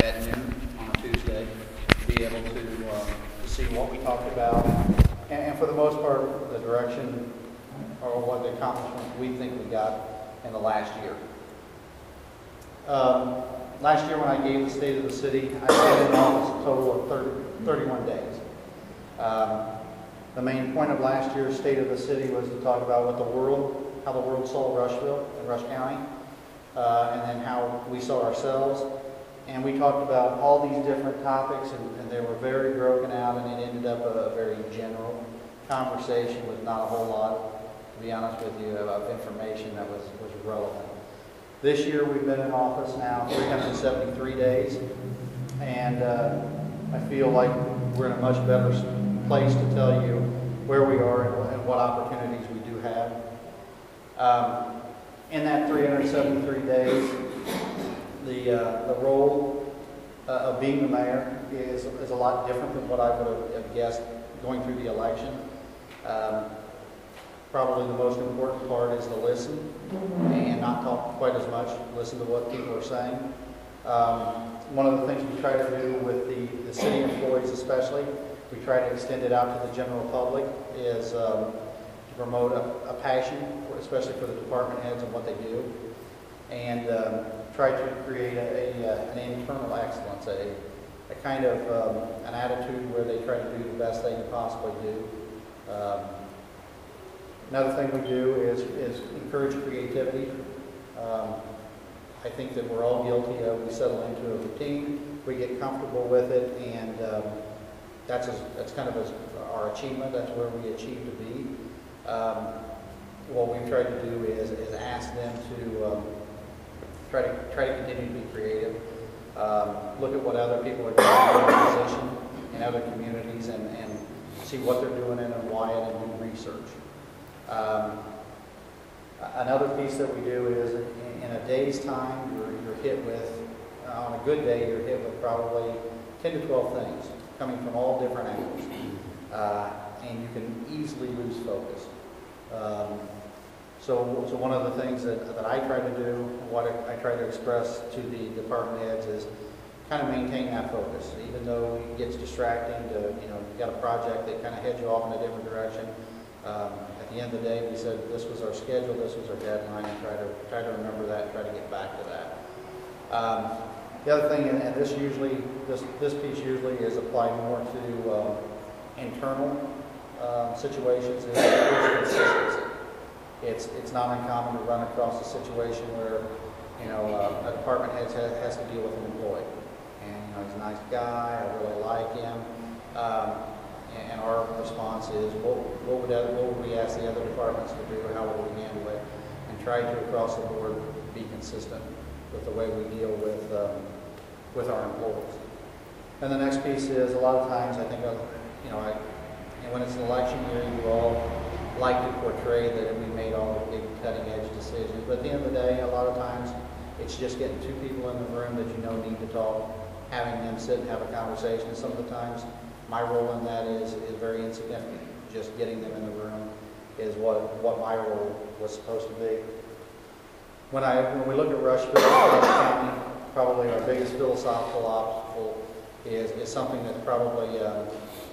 at noon on a Tuesday, be able to see what we talked about, and for the most part, the direction or what the accomplishments we think we got in the last year. Last year when I gave the State of the City, I stayed in office a total of 31 days. The main point of last year's State of the City was to talk about how the world saw Rushville and Rush County, and then how we saw ourselves. And we talked about all these different topics, and they were very broken out, and it ended up a very general conversation with not a whole lot, to be honest with you, of information that was relevant. This year we've been in office now 373 days, and I feel like we're in a much better place to tell you where we are and what opportunities we do have. In that 373 days, the role of being the mayor is a lot different than what I would have guessed going through the election. Probably the most important part is to listen and not talk quite as much, listen to what people are saying. One of the things we try to do with the city employees especially, we try to extend it out to the general public, is to promote a passion, especially for the department heads and what they do, and try to create an internal excellence, a kind of an attitude where they try to do the best they can possibly do. Another thing we do is encourage creativity. I think that we're all guilty of, we settle into a routine, we get comfortable with it, and that's kind of our achievement. That's where we achieve to be. What we've tried to do is ask them to try to continue to be creative. Look at what other people are doing in their position in other communities, and see what they're doing and why, and do research. Another piece that we do is in a day's time, you're hit with, on a good day, you're hit with probably 10 to 12 things coming from all different angles. And you can easily lose focus. So one of the things that I try to do, what I try to express to the department heads, is kind of maintain that focus. Even though it gets distracting to, you got a project that kind of heads you off in a different direction. At the end of the day, we said this was our schedule, this was our deadline, and try to remember that, and try to get back to that. The other thing, and this piece usually is applied more to internal situations, is consistency. It's not uncommon to run across a situation where a department head has to deal with an employee, and he's a nice guy, I really like him. And our response is, what would we ask the other departments to do, how would we handle it, and try to, across the board, be consistent with the way we deal with our employees. And the next piece is, a lot of times, I think, when it's an election year, you all like to portray that we made all the big cutting-edge decisions, but at the end of the day, a lot of times, it's just getting two people in the room that need to talk, having them sit and have a conversation. Some of the times, my role in that is very insignificant. Just getting them in the room is what my role was supposed to be. When we look at Rushville County, probably our biggest philosophical obstacle is something that probably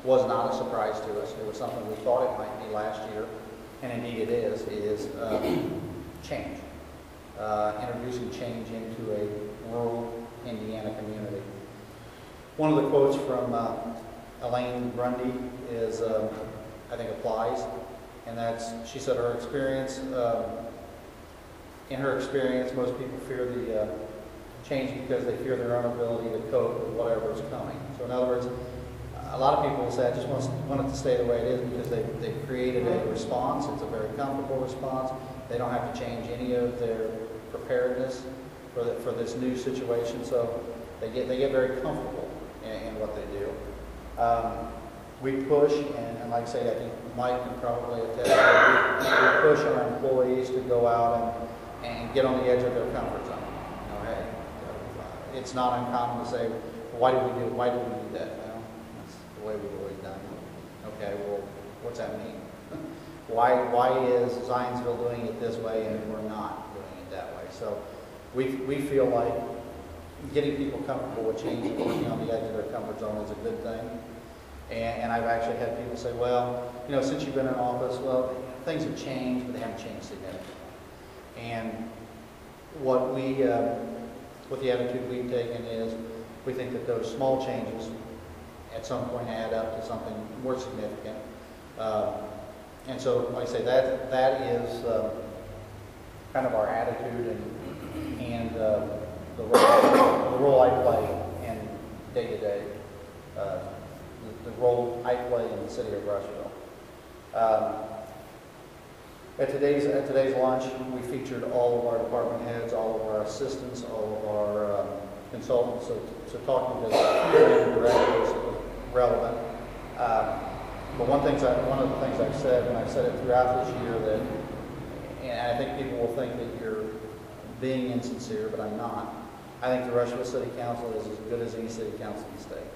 was not a surprise to us. It was something we thought it might be last year, and indeed it is change. Introducing change into a rural Indiana community. One of the quotes from Elaine Grundy is, I think, applies, and she said her experience, in her experience, most people fear the change because they fear their own ability to cope with whatever is coming. So in other words, a lot of people will say, I just want it to stay the way it is because they've created a response. It's a very comfortable response. They don't have to change any of their preparedness for this new situation, so they get very comfortable in what they do. We push, and like I say, I think Mike can probably attest, we push our employees to go out and get on the edge of their comfort zone. Hey, it's not uncommon to say, why did we do that? Well, that's the way we've always done it. Okay, well, what's that mean? Why is Zionsville doing it this way and we're not doing it that way? So we feel like getting people comfortable with change and working on the edge of their comfort zone is a good thing. And I've actually had people say, well, you know, since you've been in office, well, things have changed, but they haven't changed significantly. And what the attitude we've taken is, we think that those small changes at some point add up to something more significant. And so, like I say, that is kind of our attitude and the role I play in day-to-day, the role I play in the city of Rushville. At today's lunch, we featured all of our department heads, all of our assistants, all of our consultants. So talking to the directors was relevant. But one of the things I've said, and I've said it throughout this year, that, and I think people will think that you're being insincere, but I'm not. I think the Rushville City Council is as good as any city council in the state.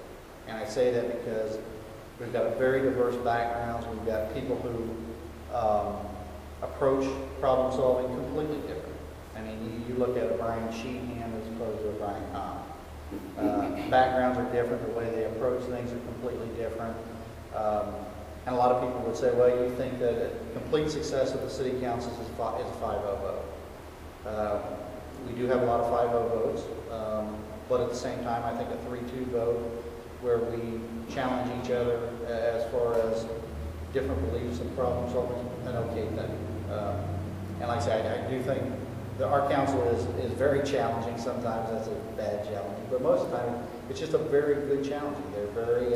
And I say that because we've got a very diverse backgrounds. We've got people who approach problem solving completely different. I mean, you look at a Brian Sheehan as opposed to a Brian Kahn. Backgrounds are different. The way they approach things are completely different. And a lot of people would say, well, you think that complete success of the city councils is a 5-0 vote. We do have a lot of 5-0 votes, but at the same time, I think a 3-2 vote where we challenge each other as far as different beliefs and problem solving, an okay thing. And like I say, I do think that our council is very challenging. Sometimes that's a bad challenge, but most of the time it's just a very good challenge. They're very,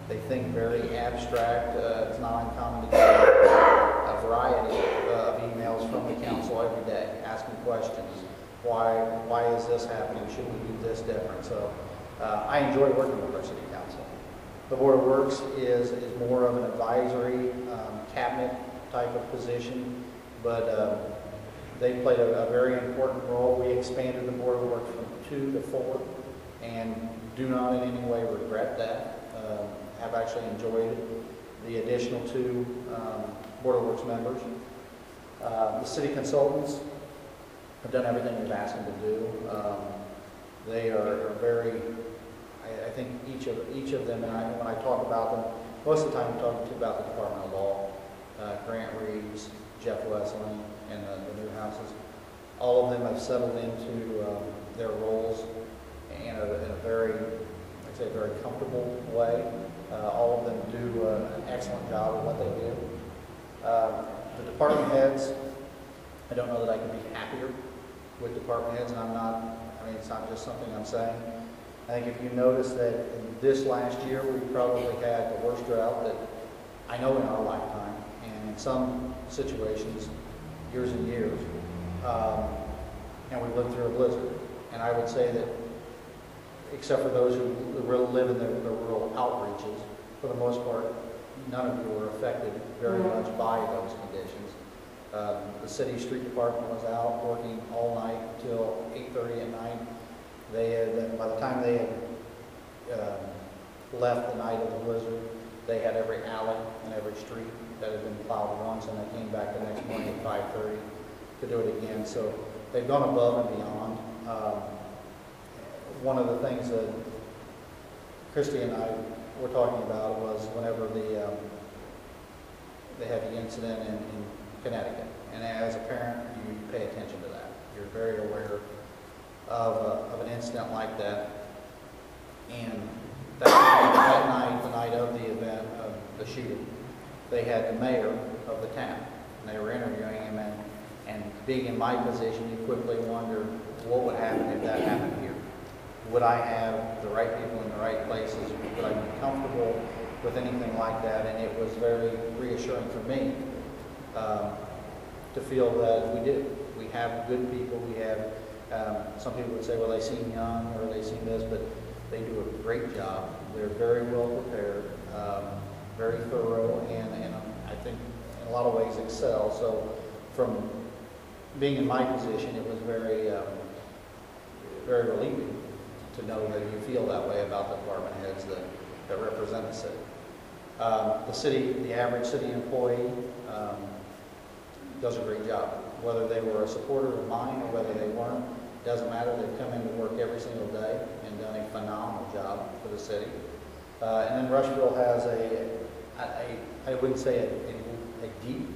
they think very abstract. It's not uncommon to get a variety of emails from the council every day asking questions. Why is this happening? Should we do this different? So I enjoy working with our city council. The Board of Works is more of an advisory, cabinet type of position, but they played a very important role. We expanded the Board of Works from 2 to 4, and do not in any way regret that. Have actually enjoyed the additional 2 Board of Works members. The city consultants have done everything we've asked them to do. They are very, I think each of them, and when I talk about them, most of the time I'm talking about the Department of Law, Grant Reeves, Jeff Wesley, and the new houses. All of them have settled into their roles in a very, I'd say, very comfortable way. All of them do an excellent job of what they do. The department heads, I don't know that I can be happier with department heads, and I'm not, I mean, it's not just something I'm saying. I think if you notice that in this last year, we probably had the worst drought that I know in our lifetime, and in some situations, years and years, and we lived through a blizzard. And I would say that, except for those who live in the rural outreaches, for the most part, none of you were affected very much by those conditions. The city street department was out working all night until 8:30 at night. They had, by the time they had left the night of the blizzard, they had every alley and every street that had been plowed once, and they came back the next morning at 5:30 to do it again. So they've gone above and beyond. One of the things that Christy and I were talking about was whenever they had the incident in Connecticut. And as a parent, you pay attention to that. You're very aware of an incident like that. And that night, the night of the event, of the shooting, they had the mayor of the town. And they were interviewing him, and being in my position, you quickly wonder what would happen if that happened here. Would I have the right people in the right places? Would I be comfortable with anything like that? And it was very reassuring for me to feel that we do. We have good people. We have, some people would say, well, they seem young or they seem this, but they do a great job. They're very well prepared, very thorough, and I think in a lot of ways excel. So from being in my position, it was very, very relieving to know that you feel that way about the department heads that represent the city. The average city employee does a great job. Whether they were a supporter of mine or whether they weren't, doesn't matter. They come into work every single city. And then Rushville has I wouldn't say a deep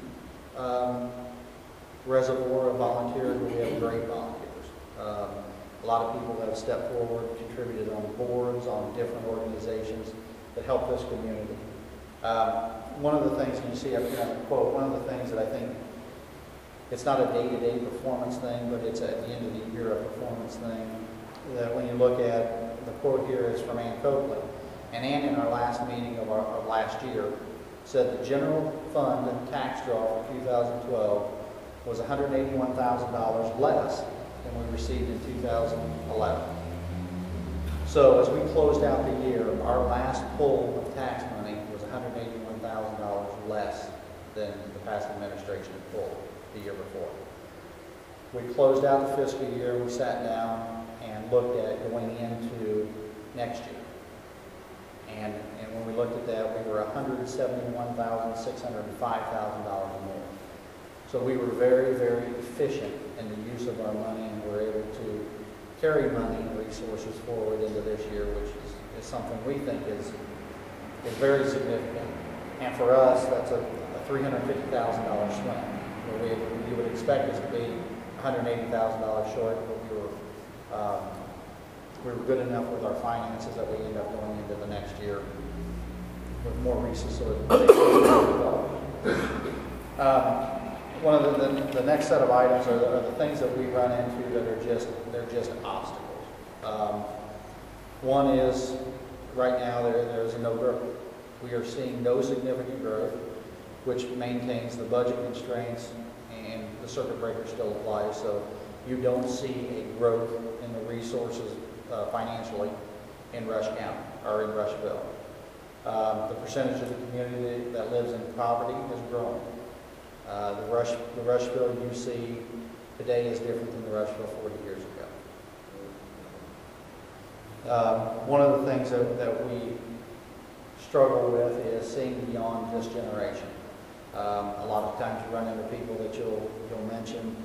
reservoir of volunteers, but we have great volunteers. A lot of people have stepped forward, contributed on boards, on different organizations that help this community. One of the things, and you see up here on the quote, one of the things that I think, it's not a day-to-day performance thing, but it's at the end of the year a performance thing, that when you look at, the quote here is from Ann Coakley. And Ann, in our last meeting of last year, said the general fund tax draw for 2012 was $181,000 less than we received in 2011. So as we closed out the year, our last pull of tax money was $181,000 less than the past administration had pulled the year before. We closed out the fiscal year, we sat down and looked at going into next year. And when we looked at that, we were $171,605 more. So we were very, very efficient in the use of our money, and were able to carry money and resources forward into this year, which is something we think is very significant. And for us, that's a $350,000 swing. Where you would expect us to be $180,000 short, but we were good enough with our finances that we ended up going into the next year with more resources. One of the next set of items are the things that we run into that are just obstacles. One is right now there's no growth. We are seeing no significant growth, which maintains the budget constraints, and the circuit breaker still applies. So you don't see a growth in the resources financially in Rush County or in Rushville. The percentage of the community that lives in poverty has grown. The Rushville you see today is different than the Rushville 40 years ago. One of the things that we struggle with is seeing beyond this generation. A lot of times you run into people that you'll mention,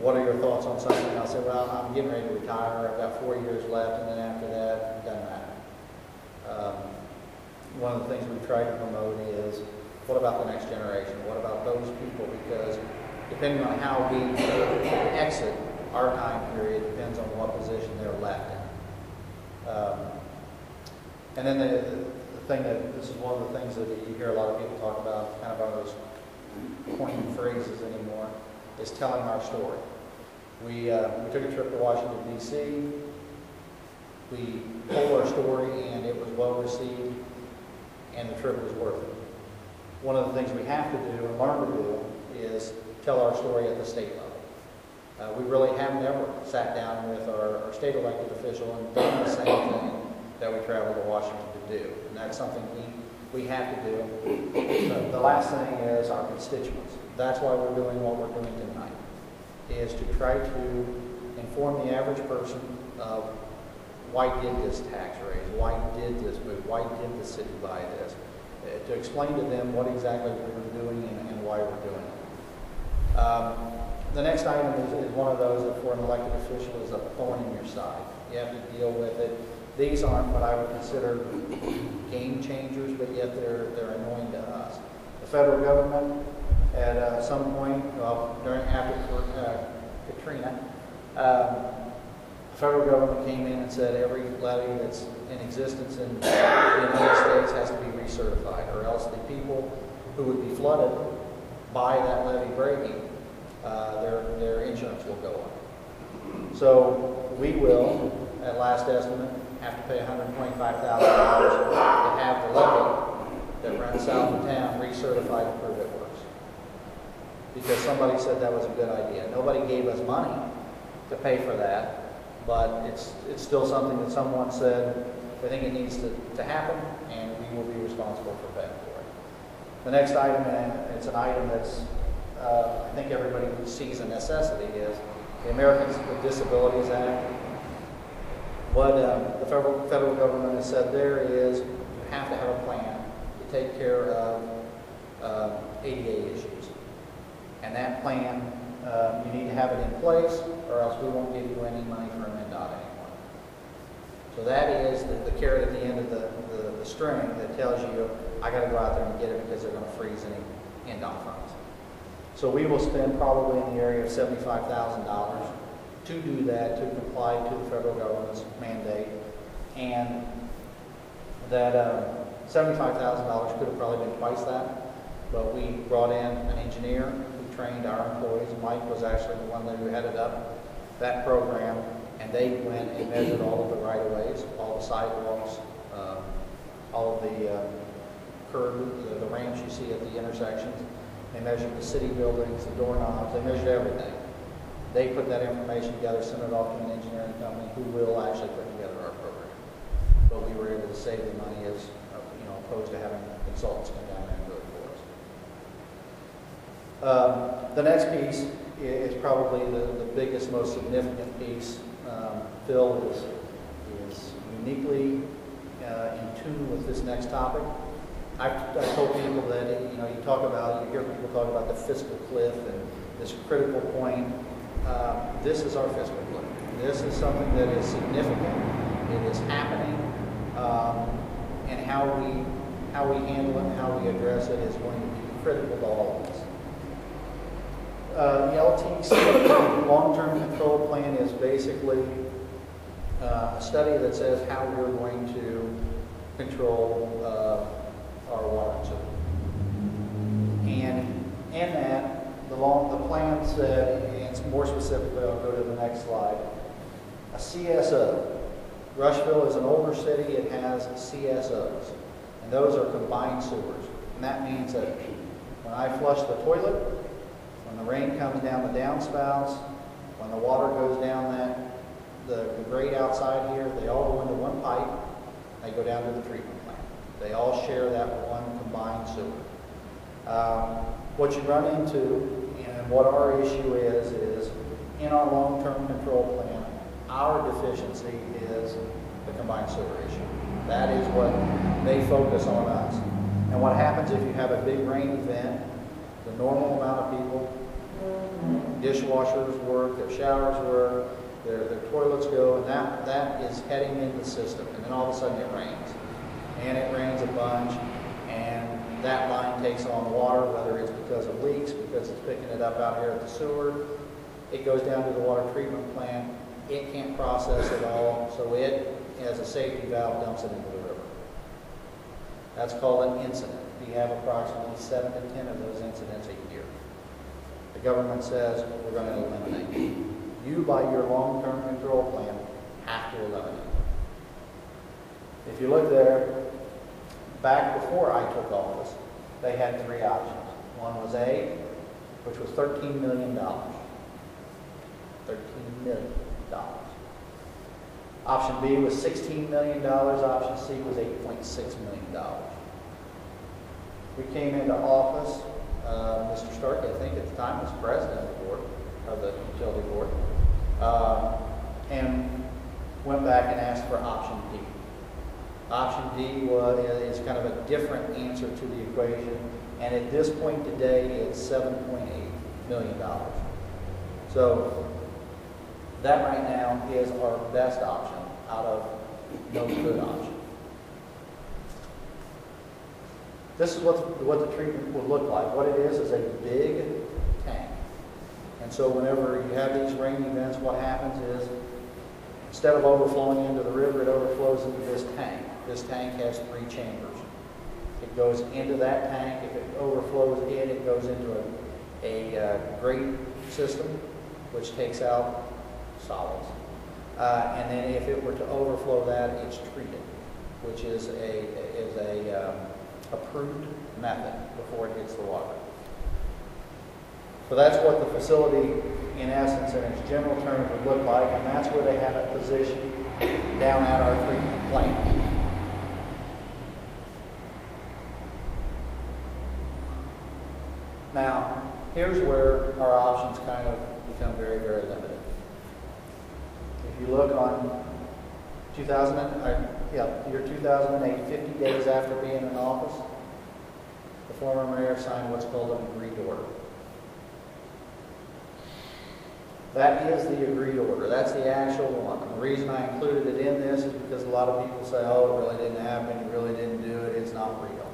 what are your thoughts on something? And I'll say, well, I'm getting ready to retire. I've got 4 years left, and then after that, it doesn't matter. One of the things we try to promote is, what about the next generation? What about those people? Because depending on how we exit our time period, depends on what position they're left in. And then the thing that, this is one of the things that you hear a lot of people talk about, kind of those coined phrases anymore, is telling our story. We took a trip to Washington, D.C. We told our story, and it was well received, and the trip was worth it. One of the things we have to do and learn to do is tell our story at the state level. We really have never sat down with our state elected official and done the same thing that we traveled to Washington to do. And that's something we have to do. The last thing is our constituents. That's why we're doing what we're doing tonight, is to try to inform the average person of why did this tax raise, why did this move, why did the city buy this, to explain to them what exactly we were doing and why we're doing it. The next item is one of those that for an elected official is a thorn in your side. You have to deal with it. These aren't what I would consider game changers, but yet they're annoying to us. The federal government, at some point, well, after Katrina, the federal government came in and said every levy that's in existence in the United States has to be recertified, or else the people who would be flooded by that levy breaking, their insurance will go up. So we will, at last estimate, have to pay $125,000 to have the levy that runs south of town recertified to prove it works. Because somebody said that was a good idea. Nobody gave us money to pay for that, but it's still something that someone said, I think it needs to happen, and we will be responsible for paying for it. The next item, and it's an item that's, I think everybody sees a necessity, is the Americans with Disabilities Act. What the federal government has said there is you have to have a plan to take care of ADA issues. And that plan, you need to have it in place, or else we won't give you any money for an MDOT anymore. So that is the carrot at the end of the string that tells you, I got to go out there and get it because they're going to freeze any NDOT funds. So we will spend probably in the area of $75,000 to do that, to comply to the federal government's mandate. And that $75,000 could have probably been twice that, but we brought in an engineer who trained our employees. Mike was actually the one who headed up that program, and they went and measured all of the right-of-ways, all the sidewalks, all of the curbs, the ramps you see at the intersections. They measured the city buildings, the doorknobs, they measured everything. They put that information together, sent it off to an engineering company who will actually put together our program. But we were able to save the money as, opposed to having consultants come down there and do it for us. The next piece is probably the biggest, most significant piece. Phil is uniquely in tune with this next topic. I've told people that, you hear people talk about the fiscal cliff and this critical point. This is our fiscal cliff. This is something that is significant. It is happening, and how we handle it and how we address it is going to be critical to all of us. The LTC, long-term control plan, is basically a study that says how we're going to control our water and sewer. And in that, the plan said, and more specifically, I'll go to the next slide, a CSO. Rushville is an older city. It has CSOs, and those are combined sewers. And that means that when I flush the toilet, when the rain comes down the downspouts, when the water goes down the grate outside here, they all go into one pipe. They go down to the treatment plant. They all share that one combined sewer. What you run into, and what our issue is in our long-term control plan, our deficiency is the combined sewer issue. That is what they focus on us. And what happens if you have a big rain event, the normal amount of people, dishwashers work, their showers work, their toilets go, and that is heading into the system. And then all of a sudden it rains. And it rains a bunch, and that line takes on water, whether it's because of leaks, because it's picking it up out here at the sewer. It goes down to the water treatment plant. It can't process it all, so it, as a safety valve, dumps it into the river. That's called an incident. We have approximately 7 to 10 of those incidents a year. The government says we're going to eliminate them. You, by your long-term control plan, have to eliminate them. If you look there, back before I took office, they had 3 options. One was A, which was $13 million. $13 million. Option B was $16 million. Option C was $8.6 million. We came into office. Mr. Stark, I think at the time, was president of the board, of the utility board, and went back and asked for option D. Option D is kind of a different answer to the equation, and at this point today, it's $7.8 million. So that right now is our best option out of no good option. This is what the treatment would look like. What it is a big tank. And so whenever you have these rain events, what happens is, instead of overflowing into the river, it overflows into this tank. This tank has 3 chambers. It goes into that tank. If it overflows it goes into a grate system, which takes out solids. And then if it were to overflow that, it's treated, which is a approved method before it hits the water. So that's what the facility, in essence, in its general terms, would look like, and that's where they have it positioned down at our treatment plant. Now, here's where our options kind of become very, very limited. If you look on year 2008, 50 days after being in office, the former mayor signed what's called an agreed order. That is the agreed order. That's the actual one. reason I included it in this is because a lot of people say, oh, it really didn't happen, you really didn't do it, it's not real.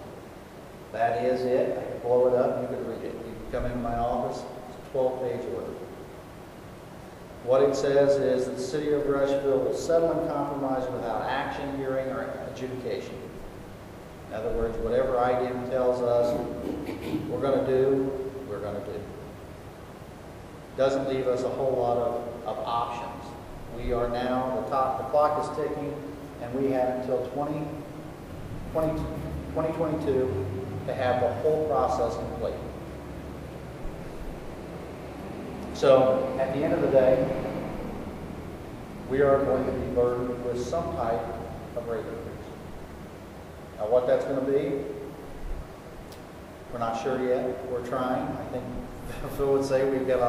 That is it. I could blow it up, you could read it. You could come into my office, it's a 12-page order. What it says is that the city of Rushville will settle and compromise without action, hearing, or adjudication. In other words, whatever IDM tells us we're going to do, we're going to do. Doesn't leave us a whole lot of options. We are now, the clock is ticking, and we have until 2022 to have the whole process complete. So, at the end of the day, we are going to be burdened with some type of rate increase. Now, what that's going to be, we're not sure yet. We're trying. I think Phil would say we've got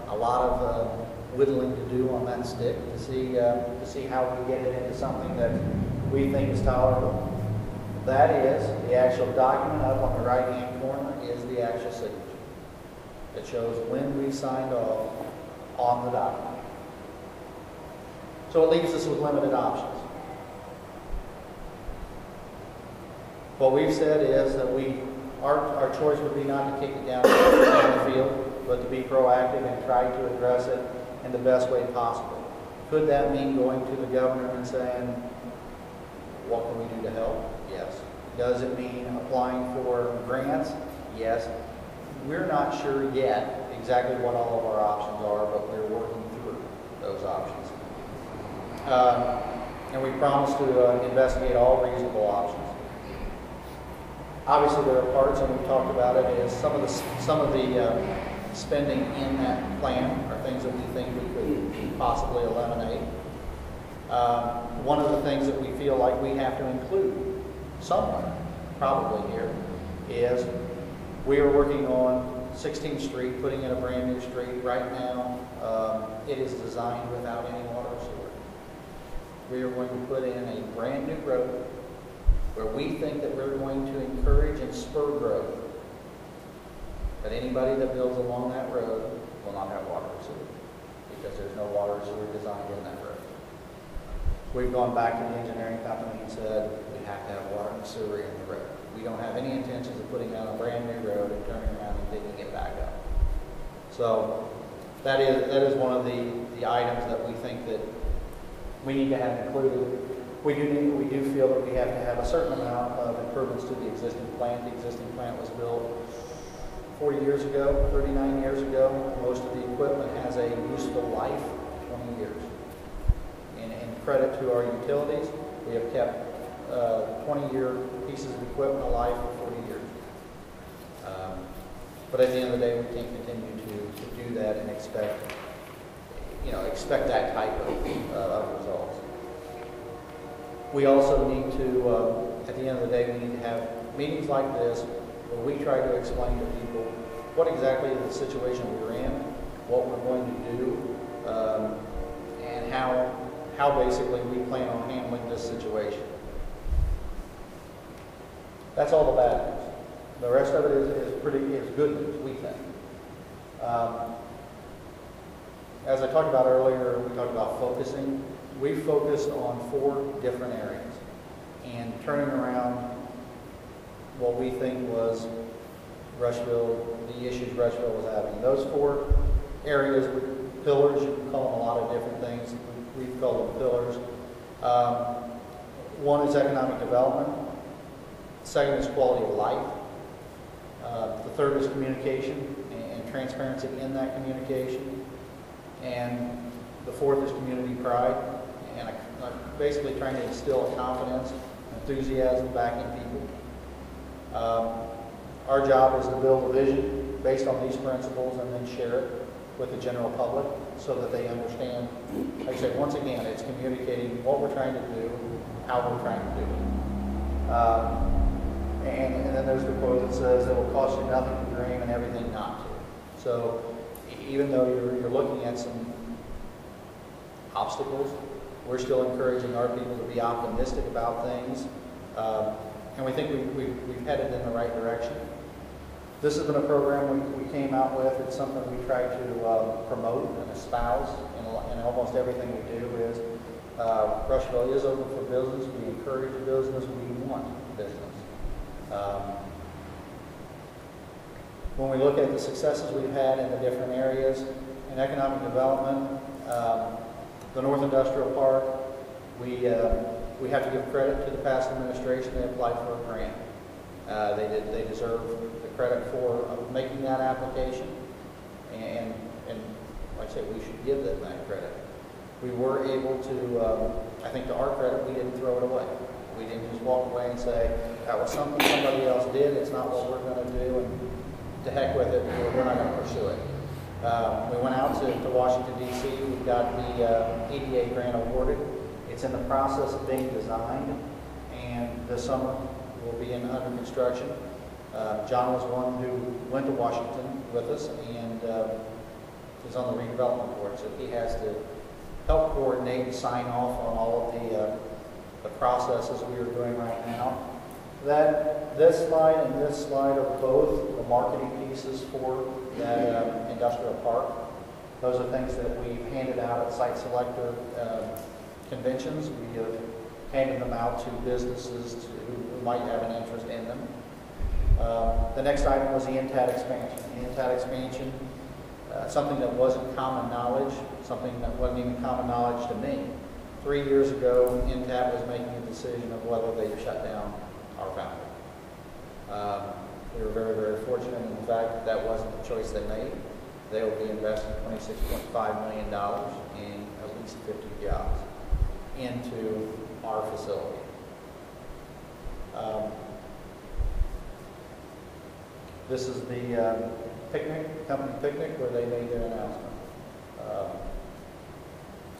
a lot of whittling to do on that stick to see how we get it into something that we think is tolerable. That is, the actual document up on the right-hand corner is the actual signature. It shows when we signed off on the document. So it leaves us with limited options. What we've said is that our choice would be not to kick it down the field, but to be proactive and try to address it in the best way possible. Could that mean going to the governor and saying, what can we do to help? Yes. Does it mean applying for grants? Yes. We're not sure yet exactly what all of our options are, but we're working through those options. And we promise to investigate all reasonable options. Obviously, there are parts, and we've talked about it, is some of the spending in that plan are things that we think we could possibly eliminate. One of the things that we feel like we have to include somewhere, probably here, is we are working on 16th Street, putting in a brand new street. Right now, it is designed without any water or sewer. We are going to put in a brand new road where we think that we're going to encourage and spur growth. But anybody that builds along that road will not have water or sewer because there's no water or sewer designed in that road. We've gone back to the engineering company and said we have to have water and sewer in the road. We don't have any intentions of putting out a brand new road and turning around and digging it back up. So that is one of the items that we think that we need to have included. We do feel that we have to have a certain amount of improvements to the existing plant. The existing plant was built 40 years ago, 39 years ago. Most of the equipment has a useful life of 20 years. And in credit to our utilities, we have kept 20-year pieces of equipment alive for 40 years. But at the end of the day, we can't continue to do that and expect that type of results. We also need to, at the end of the day, we need to have meetings like this where we try to explain to people what exactly is the situation we're in, what we're going to do, and how basically we plan on handling this situation. That's all the bad news. The rest of it is good news, we think. As I talked about earlier, we talked about focusing. We focused on 4 different areas and turning around what we think was Rushville, the issues Rushville was having. Those 4 areas, pillars, you can call them a lot of different things. We've called them pillars. One is economic development. The second is quality of life. The third is communication and transparency in that communication. And the fourth is community pride. And basically trying to instill a confidence, enthusiasm back in people. Our job is to build a vision based on these principles and then share it with the general public so that they understand. Like I said, once again, it's communicating what we're trying to do, how we're trying to do it. And then there's the quote that says, it will cost you nothing to dream and everything not to. So even though you're looking at some obstacles, we're still encouraging our people to be optimistic about things. And we think we've headed in the right direction. This has been a program we came out with. It's something we try to promote and espouse in almost everything we do is Rushville is open for business. We encourage business. We want business. When we look at the successes we've had in the different areas in economic development, the North Industrial Park, we have to give credit to the past administration. They applied for a grant. They deserve the credit for making that application, and like I say, we should give them that credit. We were able to, I think to our credit, we didn't throw it away. We didn't just walk away and say, that was something somebody else did, it's not what we're going to do, and to heck with it, we're not going to pursue it. We went out to Washington, D.C. We got the EDA grant awarded. It's in the process of being designed, and this summer will be under construction. John was one who went to Washington with us and is on the redevelopment board, so he has to help coordinate and sign off on all of the processes we are doing right now. This slide and this slide are both the marketing pieces for that industrial park. Those are things that we've handed out at site selector conventions. We have handed them out to businesses who might have an interest in them. The next item was the NTAD expansion. The NTAD expansion, something that wasn't common knowledge, something that wasn't even common knowledge to me. 3 years ago, NTAD was making a decision of whether they shut down our foundry. We were very, very fortunate in the fact that that wasn't the choice they made. They will be investing $26.5 million in at least 50 jobs into our facility. This is the company picnic where they made their announcement.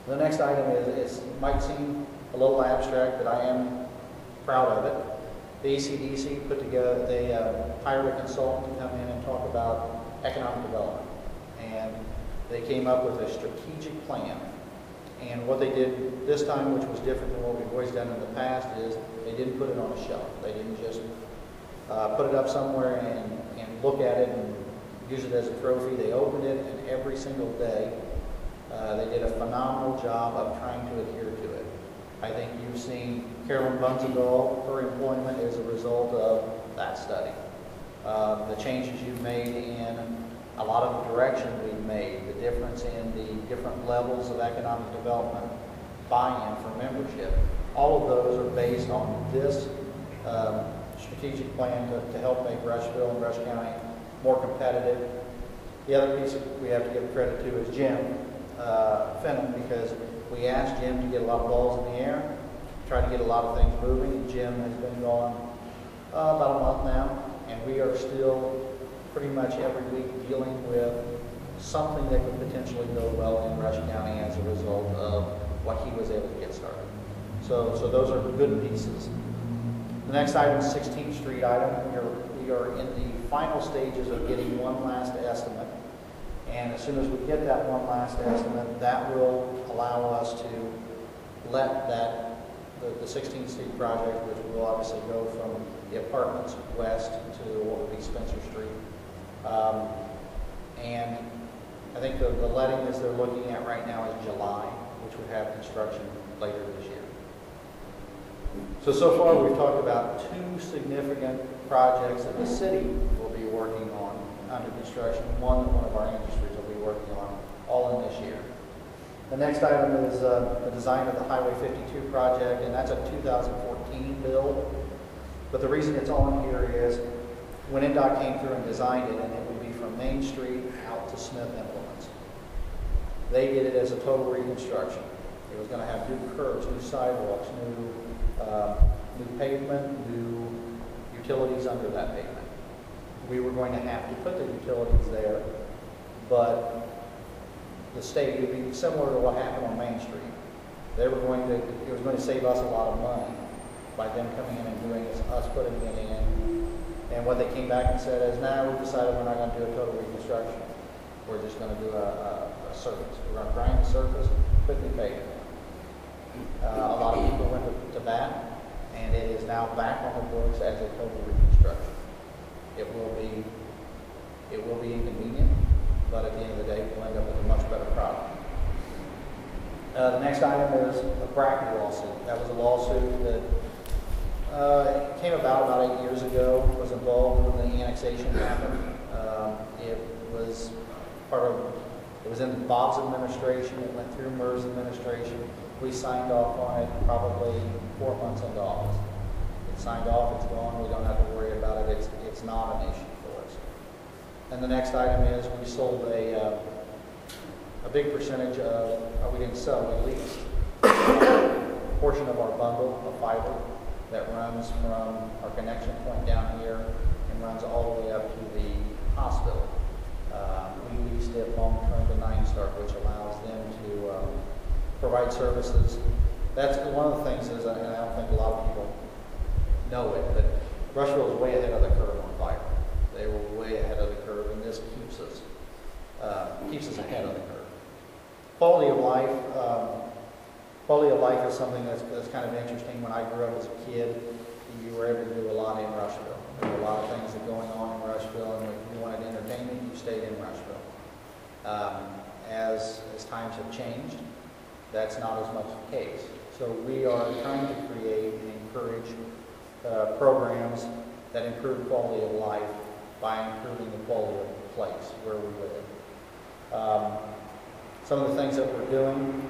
The next item is might seem a little abstract, but I am proud of it. The ECDC put together, they hired a consultant to come in and talk about economic development. And they came up with a strategic plan. And what they did this time, which was different than what we've always done in the past, is they didn't put it on a shelf. They didn't just put it up somewhere and look at it and use it as a trophy. They opened it, and every single day they did a phenomenal job of trying to adhere to it. I think you've seen Carolyn Bunzendal, her employment is a result of that study. The changes you've made in a lot of the direction we've made, the difference in the different levels of economic development buy-in for membership, all of those are based on this strategic plan to help make Rushville and Rush County more competitive. The other piece we have to give credit to is Jim Fenton, because we asked Jim to get a lot of balls in the air, try to get a lot of things moving, and Jim has been gone about a month now, and we are still pretty much every week dealing with something that could potentially go well in Rush County as a result of what he was able to get started. So those are good pieces. The next item is 16th Street item. We are in the final stages of getting one last estimate. And as soon as we get that one last estimate, that will allow us to let the 16th Street project, which will obviously go from the apartments west to what would be Spencer Street. And I think the lettings they're looking at right now is July, which would have construction later this year. So far we've talked about two significant projects that the city will be working on under construction, one that one of our industries will be working on, all in this year. The next item is the design of the Highway 52 project, and that's a 2014 build. But the reason it's on here is when NDOT came through and designed it, and it would be from Main Street out to Smith Implements. They did it as a total reconstruction. It was going to have new curbs, new sidewalks, new pavement, new utilities under that pavement. We were going to have to put the utilities there, but the state, it would be similar to what happened on Main Street. It was going to save us a lot of money by them coming in and doing it, us putting it in. And what they came back and said is, now we've decided we're not going to do a total reconstruction. We're just going to do a surface. We're going to grind the surface, quickly pave it. A lot of people went to bat, and it is now back on the books as a total reconstruction. It will be inconvenient, but at the end of the day, we'll end up with a much better product. The next item is a bracket lawsuit. That was a lawsuit that came about 8 years ago, was involved when the annexation happened. It was it was in Bob's administration, it went through Murr's administration. We signed off on it probably 4 months into office. It's signed off, it's gone, we don't have to worry about it, it's not an issue for us. And the next item is we sold a big percentage of, we didn't sell, we leased a portion of our bundle of fiber that runs from our connection point down here and runs all the way up to the hospital. We leased it long-term to NineStar, which allows them to provide services. That's one of the things is, and I don't think a lot of people know it, but Rushville is way ahead of the curve on fiber. They were way ahead of the curve, and this keeps us ahead of the curve. Quality of life is something that's kind of interesting. When I grew up as a kid, you were able to do a lot in Rushville. There were a lot of things that going on in Rushville, and if you wanted entertainment, you stayed in Rushville. As times have changed, that's not as much the case. So we are trying to create and encourage programs that improve quality of life by improving the quality of the place where we live. Some of the things that we're doing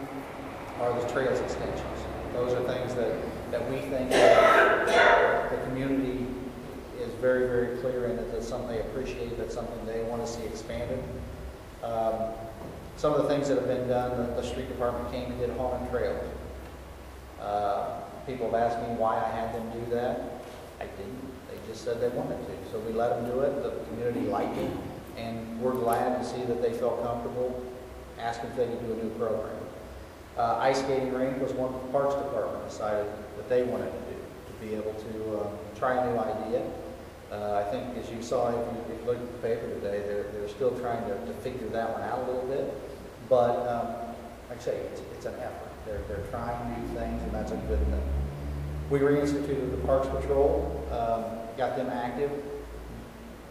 are the trails extensions. Those are things that we think the community is very, very clear in, that that's something they appreciate, that's something they want to see expanded. Some of the things that have been done, the street department came and did Haunted Trails. People have asked me why I had them do that. I didn't. They just said they wanted to. So we let them do it. The community liked it. And we're glad to see that they felt comfortable asking if they could do a new program. Ice skating rink was one the Parks Department decided that they wanted to do, to be able to try a new idea. I think, as you saw, if you looked at the paper today, they're still trying to figure that one out a little bit. But like I say, it's an effort. They're trying new things, and that's a good thing. We reinstituted the Parks Patrol, got them active.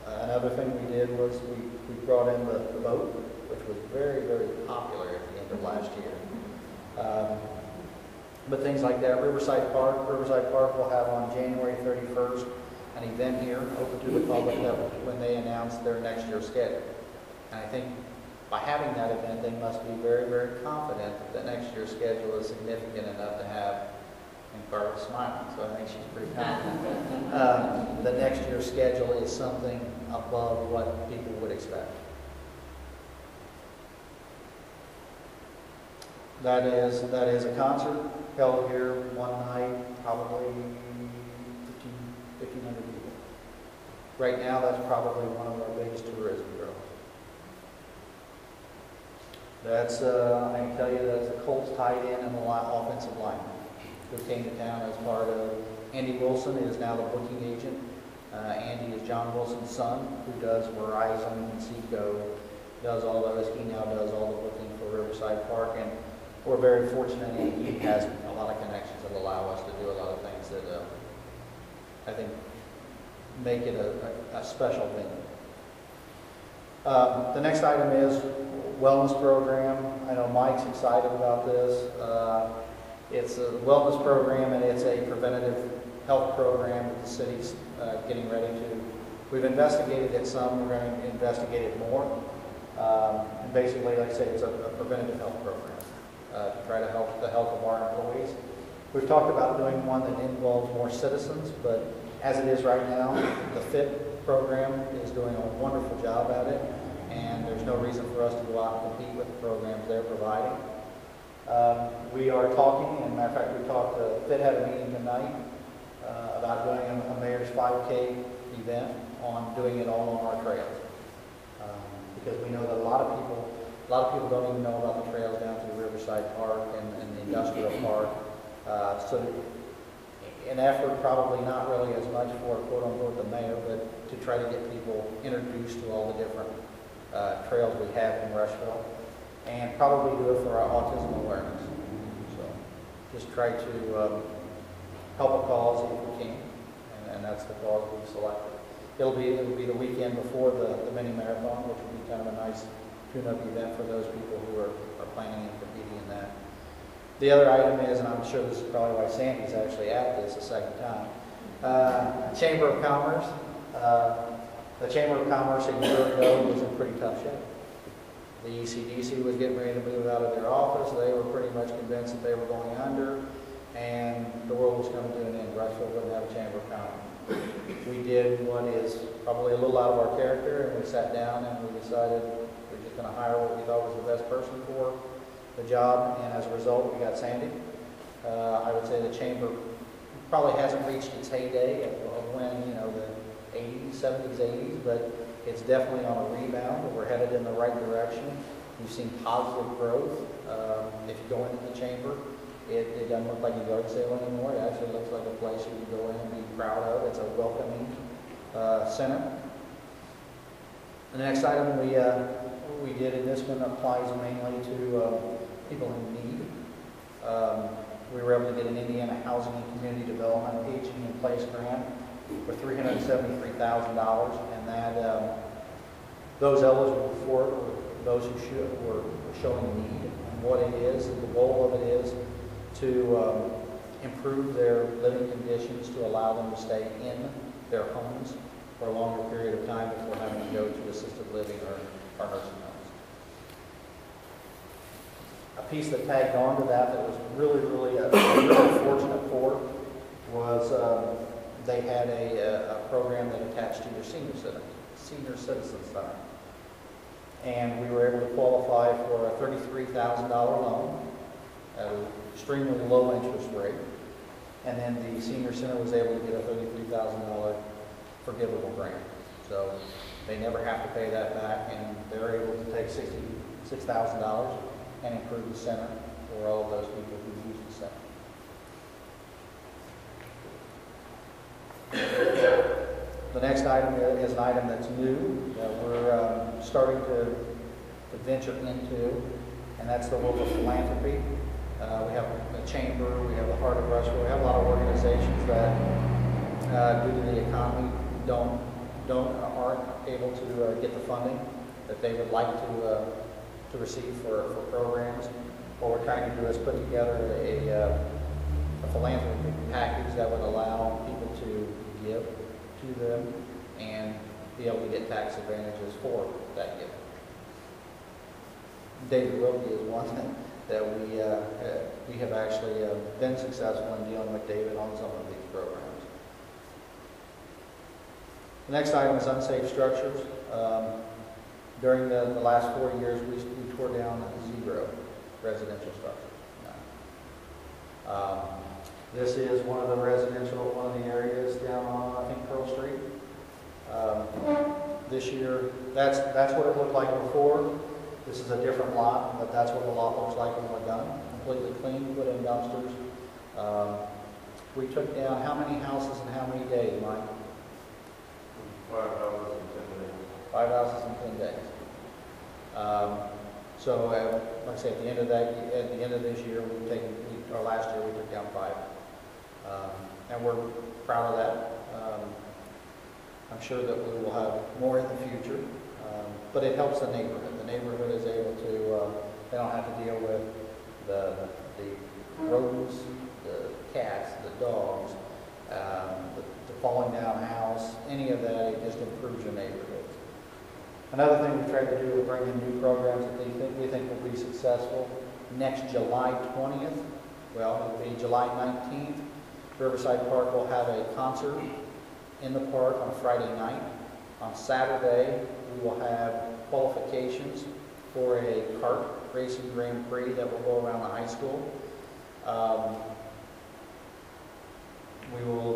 Another thing we did was we brought in the boat, which was very, very popular at the end of last year. But things like that, Riverside Park will have on January 31st an event here open to the public when they announce their next year's schedule. And I think by having that event, they must be very, very confident that next year's schedule is significant enough to have, and Carla's smiling, so I think she's pretty confident, that next year's schedule is something above what people would expect. That is a concert held here one night, probably 1,500 people. Right now, that's probably one of our biggest tourism growth. That's, I can tell you, that's the Colts tight end and the offensive lineman who came to town as part of. Andy Wilson is now the booking agent. Andy is John Wilson's son, who does Verizon and Seco, does all those. He now does all the booking for Riverside Park, and we're very fortunate. He has a lot of connections that allow us to do a lot of things that I think make it a special venue. The next item is wellness program. I know Mike's excited about this. It's a wellness program, and it's a preventative health program that the city's getting ready to. We've investigated it some. We're going to investigate it more. And basically, like I say, it's a preventative health program to try to help the health of our employees. We've talked about doing one that involves more citizens, but as it is right now, the FIT program is doing a wonderful job at it, and there's no reason for us to go out and compete with the programs they're providing. We are talking, and matter of fact, FIT had a meeting tonight about doing a Mayor's 5K event on doing it all on our trails. Because we know that a lot of people don't even know about the trails down through Riverside Park and the industrial park. So an effort, probably not really as much for quote unquote the mayor, but to try to get people introduced to all the different trails we have in Rushville, and probably do it for our autism awareness. So just try to help a cause if we can, and that's the cause we've selected. It'll be the weekend before the mini marathon, which will be kind of a nice tune-up event for those people who are planning and competing in that. The other item is, and I'm sure this is probably why Sandy's actually at this a second time, Chamber of Commerce. The Chamber of Commerce a year ago was in pretty tough shape. The ECDC was getting ready to move out of their office. They were pretty much convinced that they were going under, and the world was coming to an end. Rushville wouldn't have a Chamber of Commerce. We did what is probably a little out of our character, and we sat down and we decided we're just going to hire what we thought was the best person for the job, and as a result, we got Sandy. I would say the Chamber probably hasn't reached its heyday of when, you know, the 80s, 70s, 80s, but it's definitely on a rebound. We're headed in the right direction. We've seen positive growth. If you go into the Chamber, it doesn't look like a yard sale anymore. It actually looks like a place you can go in and be proud of. It's a welcoming center. The next item we did, and this one applies mainly to people in need. We were able to get an Indiana Housing and Community Development Aging in Place grant for $373,000, and that those eligible for it were those who were showing need. And what it is, the goal of it is to improve their living conditions to allow them to stay in their homes for a longer period of time before having to go to assisted living or nursing homes. A piece that tagged on to that was really fortunate for was they had a program that attached to their senior citizen center. And we were able to qualify for a $33,000 loan at an extremely low interest rate. And then the senior center was able to get a $33,000 forgivable grant. So they never have to pay that back, and they're able to take $66,000 and improve the center for all of those people who use the center. The next item is an item that's new that we're starting to venture into, and that's the world of philanthropy. We have the Chamber, we have the Heart of Rushville, we have a lot of organizations that, due to the economy, aren't able to get the funding that they would like to receive for programs. What we're trying to do is put together a philanthropy package that would allow people to give to them and be able to get tax advantages for that gift. David Wilkie is one that we have actually been successful in dealing with David on some of these programs. The next item is unsafe structures. During the last 4 years, we tore down 0 residential structures. This is one of the areas down on, I think, Pearl Street. This year, that's what it looked like before. This is a different lot, but that's what the lot looks like when we're done. Completely clean, put in dumpsters. We took down how many houses in how many days, Mike? 5 houses in 10 days. 5 houses in 10 days. So, like I say, at the end of this year, or last year, we took down 5, and we're proud of that. I'm sure that we will have more in the future, but it helps the neighborhood. The neighborhood is able to; they don't have to deal with the rodents, the cats, the dogs, the falling down house, any of that. It just improves your neighborhood. Another thing we tried to do is bring in new programs that we think will be successful. Next July 20th, well, it'll be July 19th, Riverside Park will have a concert in the park on Friday night. On Saturday, we will have qualifications for a kart racing Grand Prix that will go around the high school.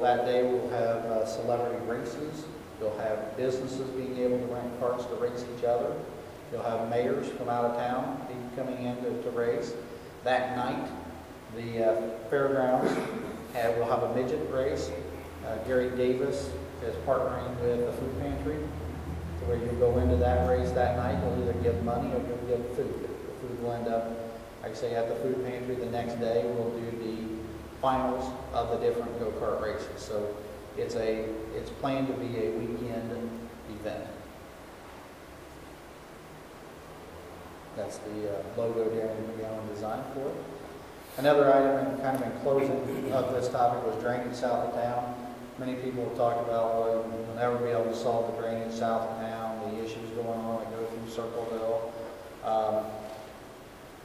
That day we'll have celebrity races. You'll have businesses being able to rent karts to race each other. You'll have mayors from out of town coming in to race. That night, the fairgrounds will have a midget race. Gary Davis is partnering with the food pantry, where you'll go into that race that night. You'll either give money or you'll give food. The food will end up, like I say, at the food pantry. The next day, we'll do the finals of the different go-kart races. So it's planned to be a weekend event. That's the logo Darren McGowan designed for it. Another item and kind of in closing of this topic was drainage south of town. Many people have talked about, well, we'll never be able to solve the drainage south of town, the issues going on that go through Circleville.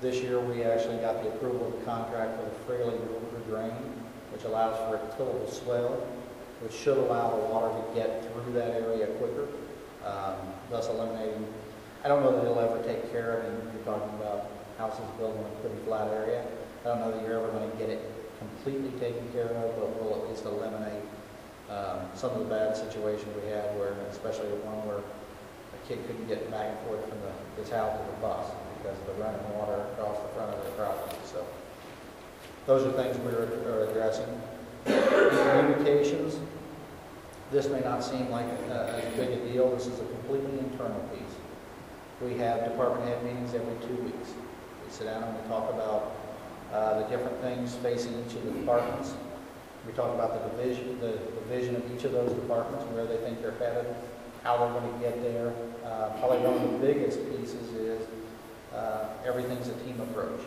This year we actually got the approval of the contract for the Freely River Drain, which allows for a tillable swell, which should allow the water to get through that area quicker, thus eliminating, I don't know that it'll ever take care of, and you're talking about houses built in a pretty flat area. I don't know that you're ever going to get it completely taken care of, but we'll at least eliminate some of the bad situations we had, where, especially the one where a kid couldn't get back and forth from his house to the bus because of the running water across the front of their property. So those are things we're addressing. Communications. This may not seem like as big a deal. This is a completely internal piece. We have department head meetings every 2 weeks. We sit down and we talk about the different things facing each of the departments. We talk about the vision of each of those departments, where they think they're headed, how they're going to get there. Probably one of the biggest pieces is everything's a team approach.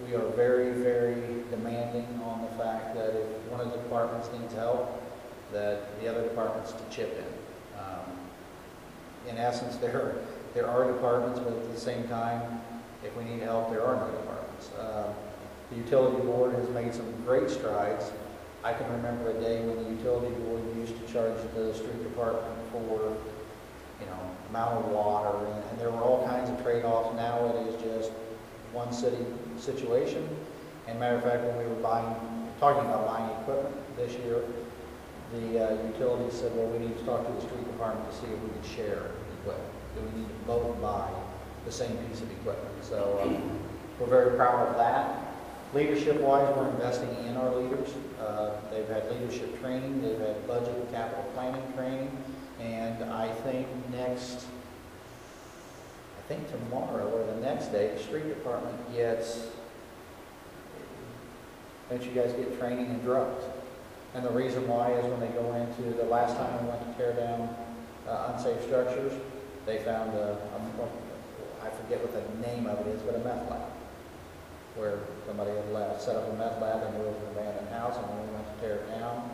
We are very, very demanding on the fact that if one of the departments needs help, that the other departments to chip in. In essence, there are departments, but at the same time, if we need help, there are no departments. The utility board has made some great strides. I can remember a day when the utility board used to charge the street department for, amount of water, and there were all kinds of trade-offs. Now it is just one city situation. And matter of fact, when we were talking about buying equipment this year, the utility said, well, we need to talk to the street department to see if we could share equipment. Do we need to both buy the same piece of equipment? So we're very proud of that. Leadership-wise, we're investing in our leaders. They've had leadership training, they've had budget and capital planning training, and I think tomorrow or the next day, the street department gets, don't you guys get training in drugs? And the reason why is when they go into, the last time we went to tear down unsafe structures, they found I forget what the name of it is, but a meth lab, where somebody had set up a meth lab and there was an abandoned house, and when we went to tear it down,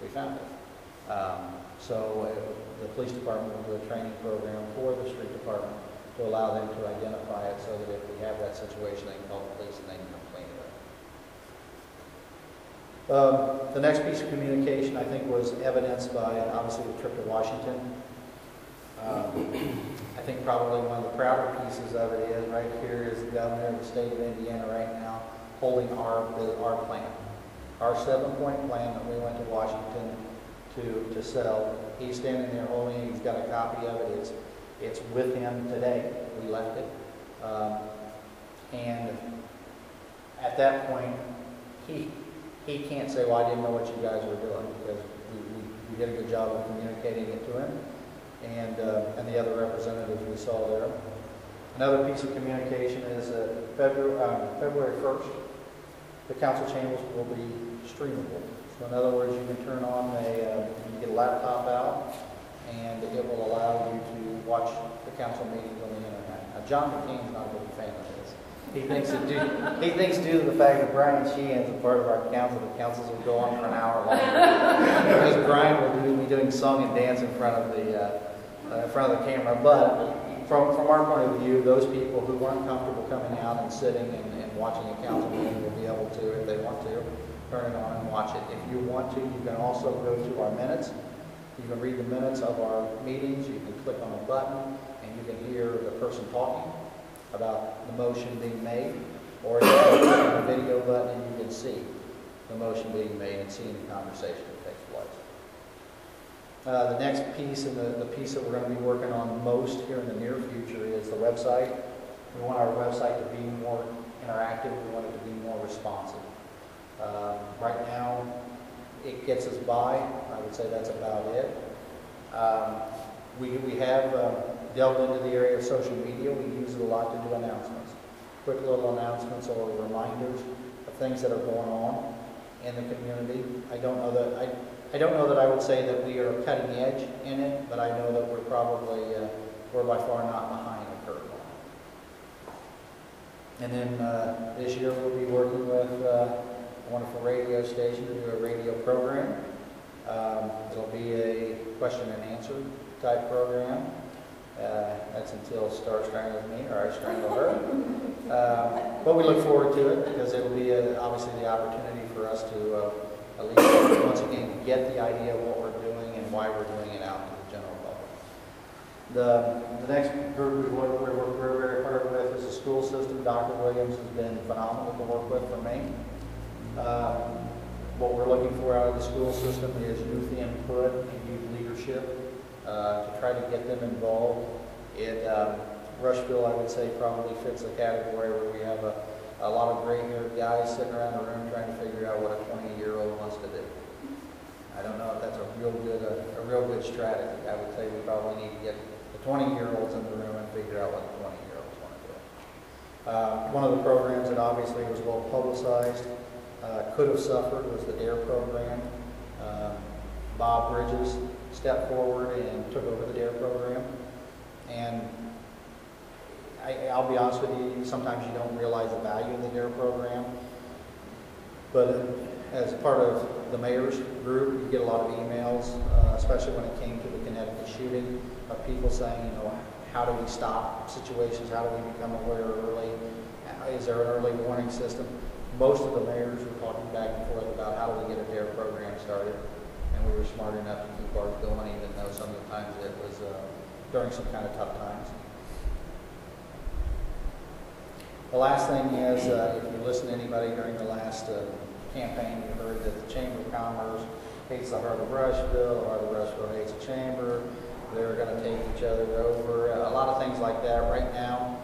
we found it. So the police department will do a training program for the street department to allow them to identify it, so that if we have that situation, they can call the police and they can come clean it up. The next piece of communication, I think, was evidenced by, obviously, the trip to Washington. I think probably one of the prouder pieces of it is, right here is the governor of the state of Indiana right now holding our plan. Our 7-point plan that we went to Washington to sell. He's standing there holding it. He's got a copy of it. It's with him today. We left it. And at that point, he can't say, well, I didn't know what you guys were doing, because we did a good job of communicating it to him and the other representatives we saw there. Another piece of communication is February 1st, the council chambers will be streamable. So in other words, you can turn on you get a laptop out, and it will allow you to watch the council meetings on the internet. Now, John McCain's not a big fan of this. He thinks due to the fact that Brian Sheehan's a part of our council, the councils will go on for an hour long. Because Brian will be doing song and dance in front of the camera. But from our point of view, those people who weren't comfortable coming out and sitting and watching a council meeting will be able to, if they want to, turn it on and watch it. If you want to, you can also go to our minutes. You can read the minutes of our meetings. You can click on a button and you can hear the person talking about the motion being made, or you can click on the video button and you can see the motion being made and seeing the conversation that takes place. The next piece, and the piece that we're going to be working on most here in the near future, is the website. We want our website to be more interactive. We want it to be more responsive. Right now, it gets us by. I would say that's about it. We have delved into the area of social media. We use it a lot to do announcements, quick little announcements or reminders of things that are going on in the community. I don't know that I would say that we are cutting edge in it, but I know that we're probably we're by far not behind the curve on And then this year we'll be working with a wonderful radio station to do a radio program. It'll be a question and answer type program. That's until Star strangles me or I strangle her. But we look forward to it because it will be obviously the opportunity for us to at least once again get the idea of what we're doing and why we're doing it out to the general public. The next group we work very, very hard with is the school system. Dr. Williams has been phenomenal to work with for me. What we're looking for out of the school system is youth input and youth leadership to try to get them involved. Rushville, I would say, probably fits the category where we have a lot of gray-haired guys sitting around the room trying to figure out what a 20-year-old wants to do. I don't know if that's a real good strategy. I would say we probably need to get the 20-year-olds in the room and figure out what the 20-year-olds want to do. One of the programs that obviously was well publicized, could have suffered, was the DARE program. Bob Bridges stepped forward and took over the DARE program. And I'll be honest with you, sometimes you don't realize the value of the DARE program. But as part of the mayor's group, you get a lot of emails, especially when it came to the Connecticut shooting, of people saying, how do we stop situations? How do we become aware early? Is there an early warning system? Most of the mayors were talking back and forth about how do we get a DARE program started. And we were smart enough to keep ours going, even though some of the times it was during some kind of tough times. The last thing is, if you listen to anybody during the last campaign, you heard that the Chamber of Commerce hates the heart of Rushville, the heart of Rushville hates the Chamber, they're going to take each other over, a lot of things like that. Right now,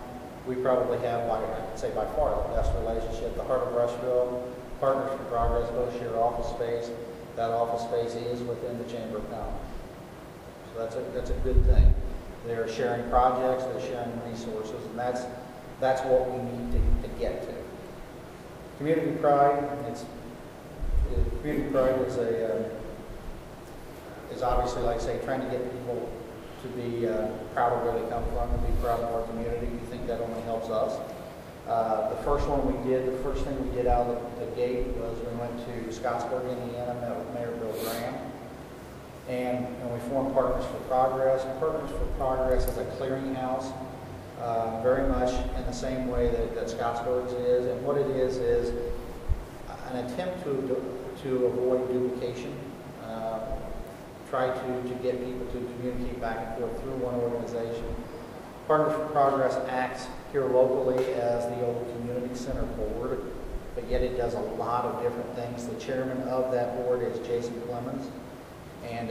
we probably have, I'd say by far, the best relationship. The heart of Rushville, Partners for Progress, both share office space. That office space is within the Chamber of Commerce. So that's a good thing. They're sharing projects, they're sharing resources, and that's what we need to get to. Community pride, is obviously, like I say, trying to get people to be proud of where they come from, to be proud of our community. We think that only helps us. The first thing we did out of the gate was we went to Scottsburg, Indiana, met with Mayor Bill Graham, and we formed Partners for Progress. Partners for Progress is a clearinghouse, very much in the same way that Scottsburg's is, and what it is an attempt to avoid duplication. Try to get people to communicate back and forth through one organization. Partners for Progress acts here locally as the old community center board, but yet it does a lot of different things. The chairman of that board is Jason Clemens, and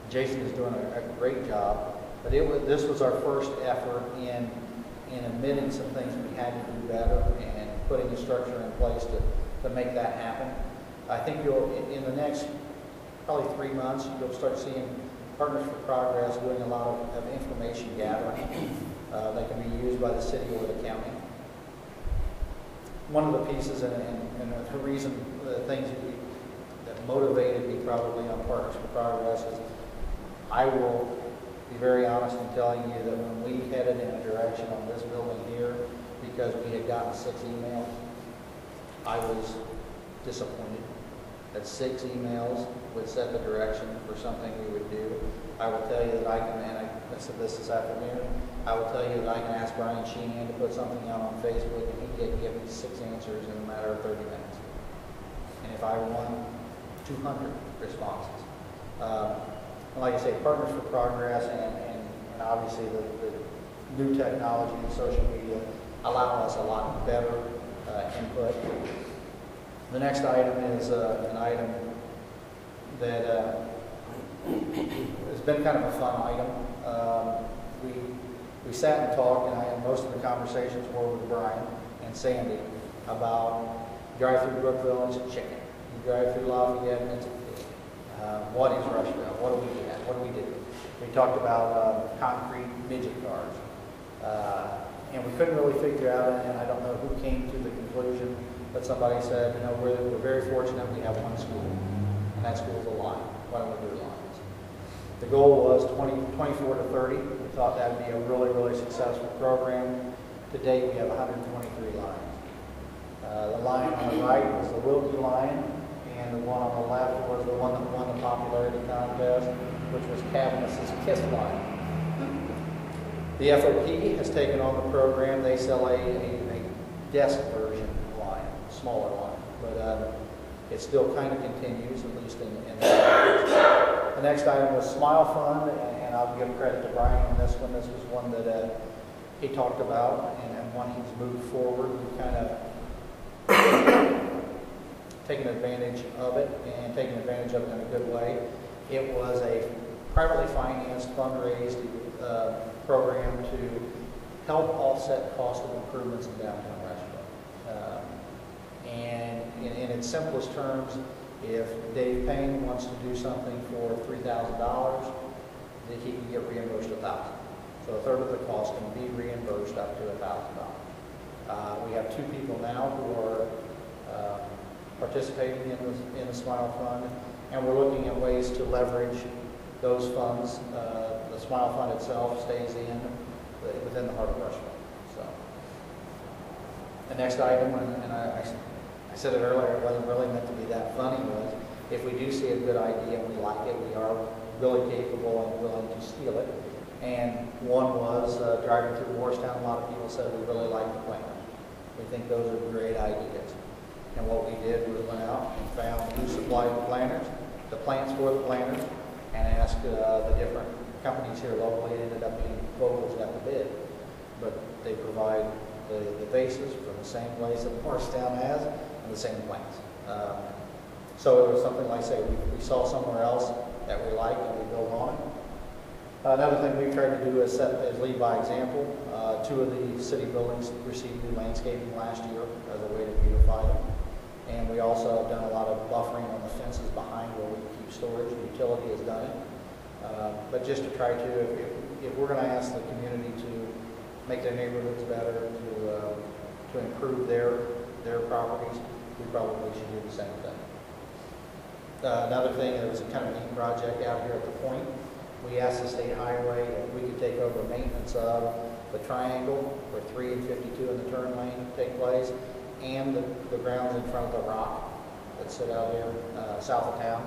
Jason is doing a great job. But this was our first effort in admitting some things we had to do better and putting a structure in place to make that happen. I think in the next probably 3 months, you'll start seeing Partners for Progress doing a lot of information gathering that can be used by the city or the county. One of the pieces and the reason, the things that motivated me probably on Partners for Progress is I will be very honest in telling you that when we headed in a direction on this building here, because we had gotten 6 emails, I was disappointed that 6 emails would set the direction for something we would do. I will tell you that I said this afternoon, I will tell you that I can ask Brian Sheehan to put something out on Facebook and he can give me 6 answers in a matter of 30 minutes. And if I want 200 responses. Like I say, Partners for Progress and obviously the new technology and social media allow us a lot better input. The next item is an item that has been kind of a fun item. We sat and talked, and most of the conversations were with Brian and Sandy about you drive through Brookville and it's a chicken. You drive through Lafayette and it's a pig. What is Rushville? What do we do? What do we do? We talked about concrete midget cars. And we couldn't really figure out, and I don't know who came to the conclusion, but somebody said, we're very fortunate we have one school, and that school is a line. Why don't we do lines? The goal was 24 to 30. We thought that would be a really, really successful program. To date, we have 123 lines. The line on the right was the Wilkie line, and the one on the left was the one that won the popularity contest, which was Cabinet's Kiss line. The FOP has taken on the program. They sell a desk version line, smaller line, but it still kind of continues, at least in the next item was Smile Fund, and I'll give credit to Brian on this one. This was one that he talked about, and one he's moved forward. We've kind of taken advantage of it, and taken advantage of it in a good way. It was a privately financed, fundraised program to help offset cost of improvements in downtown Rushville. And in its simplest terms, if Dave Payne wants to do something for $3,000, then he can get reimbursed $1,000. So a third of the cost can be reimbursed up to $1,000. We have 2 people now who are participating in the Smile Fund, and we're looking at ways to leverage those funds. The Smile Fund itself stays within the heart of Rushville. So the next item, and I said it earlier, it wasn't really meant to be that funny, was if we do see a good idea and we like it, we are really capable and willing to steal it. And one was driving through Morristown. A lot of people said we really like the planners. We think those are great ideas. And what we did was went out and found who supplied the planners, the plants for the planners, and asked the different companies here locally. It ended up being Vogel's got the bid, but they provide the vases from the same place that Morristown has and the same plants. So it was something like, say, we saw somewhere else that we liked and we built on it. Another thing we've tried to do is lead by example. 2 of the city buildings received new landscaping last year as a way to beautify them. And we also have done a lot of buffering on the fences behind where we keep storage. The utility has done it. But just to try to, if we're going to ask the community to make their neighborhoods better, to improve their properties, we probably should do the same thing. Another thing, it was a kind of neat project out here at the point. We asked the state highway if we could take over maintenance of the triangle where 3 and 52 in the turn lane take place, and the grounds in front of the rock that sit out here south of town.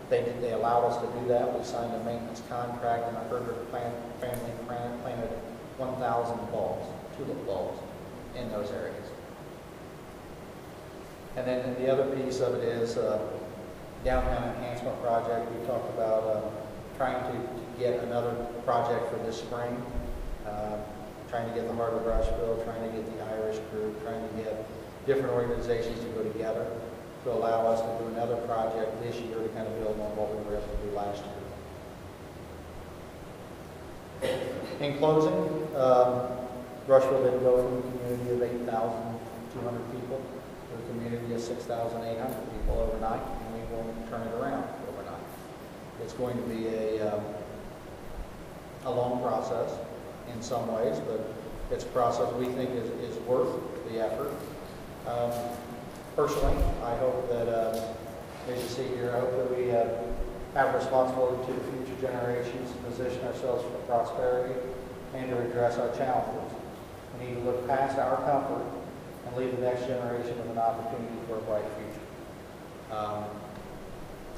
They allowed us to do that. We signed a maintenance contract, and our Burger family planted 1,000 bulbs, tulip bulbs, in those areas. And then the other piece of it is downtown enhancement project. We talked about trying to get another project for this spring, trying to get the Heart of Rushville, trying to get the Irish group, trying to get different organizations to go together to allow us to do another project this year to kind of build on what we were able to do last year. In closing, Rushville did go from a community of 8,200 people to a community of 6,800 people overnight, and we will turn it around overnight. It's going to be a long process in some ways, but it's a process we think is worth the effort. Personally, I hope that, as you see here, I hope that we have responsibility to the future generations to position ourselves for prosperity and to address our challenges. We need to look past our comfort and leave the next generation with an opportunity for a bright future.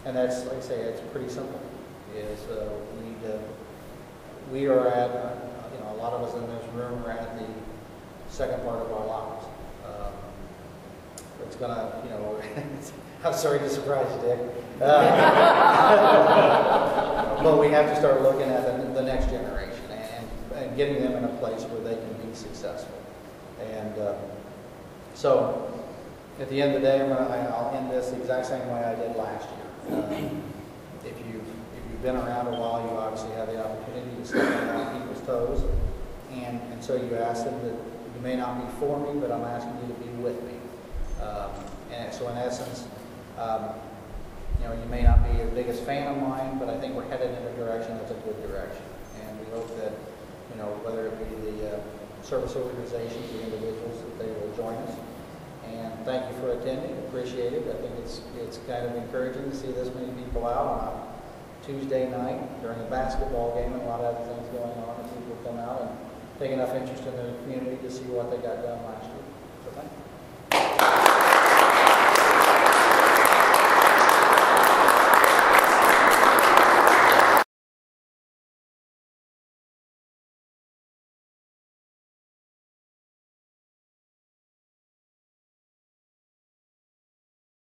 And that's, like I say, it's pretty simple. We are at, a lot of us in this room are at the second part of our lives. It's gonna, I'm sorry to surprise you, Dick. But we have to start looking at the next generation and getting them in a place where they can be successful. And so, at the end of the day, I'll end this the exact same way I did last year. If you've been around a while, you obviously have the opportunity to step on people's toes, and so you ask them that you may not be for me, but I'm asking you to be with me. And so in essence, you may not be your biggest fan of mine, but I think we're headed in a direction that's a good direction. And we hope that, whether it be the service organizations, the individuals, that they will join us. And thank you for attending. Appreciate it. I think it's kind of encouraging to see this many people out on a Tuesday night during a basketball game and a lot of other things going on, and people come out and take enough interest in the community to see what they got done last year.